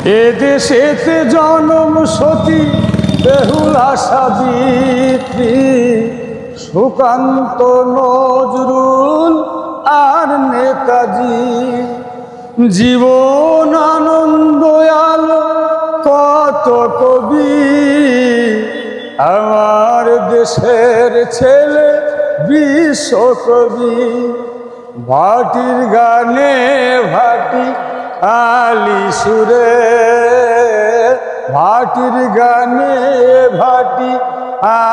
এদেশেতে জনম সতী বেহুলা সাবিত্রী, সুকান্ত নজরুল আর নেতাজি। জীবন আনন্দ আলো কত কবি, আমার দেশের ছেলে বিশ্বকবি। ভাটির গানে ভাটি আলি সুরে, ভাটির গানে ভাটি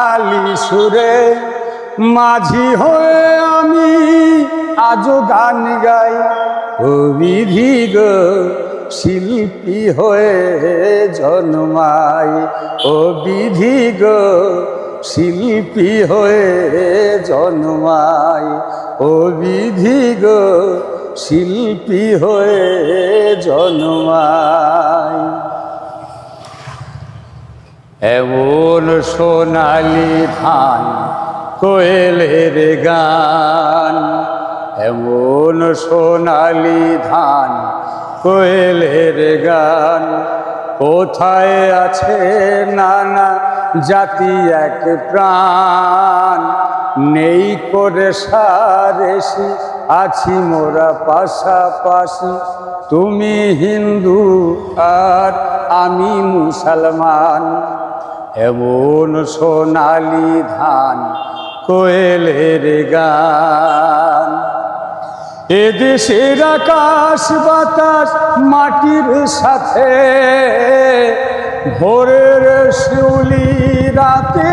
আলি সুরে। মাঝি হয়ে আমি আজও গান গাই, ও বিধি গো শিল্পী হয়ে জন্মাই। ও বিধি গো শিল্পী হয়ে জন্মাই। ও বিধি গো শিল্পী হয়ে জন্মাই। এমন সোনালি ধান কোয়েলের গান, এমন সোনালি ধান কোয়েলের গান। কোথায় আছে নানা জাতি এক প্রাণ, নেই করে সারেসি আছি মোরা পাশাপাশি। তুমি হিন্দু আর আমি মুসলমান, এমন সোনালি ধান কোয়েলের গান। এদেশের আকাশ বাতাস মাটির সাথে, ভোরের শিউলি রাতে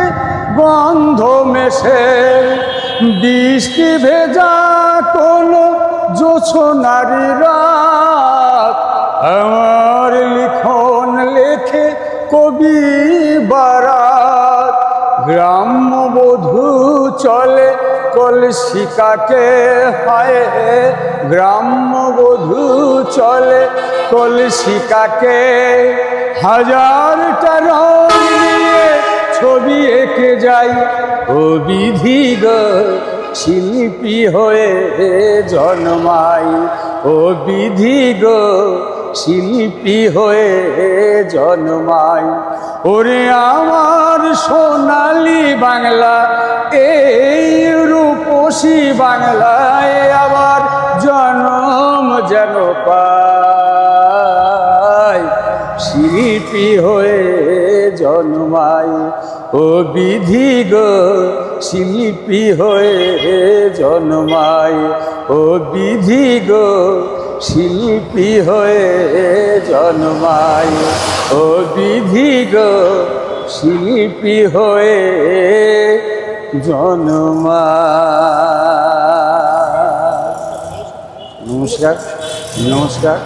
গন্ধ মেশে। বৃষ্টি ভেজা কোনো জোছনারি রাত, আমার লিখন লেখে কবি বারাত। গ্রাম্যবধূ চলে কলসিকাকে, হায় গ্রাম্যবধূ চলে কলসিকাকে। হাজারটা রং নিয়ে ছবি এঁকে যাই, ও বিধি গো শিল্পী হয়ে জন্মাই। ও বিধি গো শিল্পী হয়ে জন্মাই। ওরে আমার সোনালি বাংলা, এই রূপসী বাংলায় আবার জন্ম যেন পাই, শিল্পী হয়ে জন্মাই। ও বিধি গো শিল্পী হয়ে জন্মাই। ও বিধি গো শিল্পী হয়ে জন্মাই। ও বিধি গো শিল্পী হয়ে জন্মাই। নমস্কার, নমস্কার।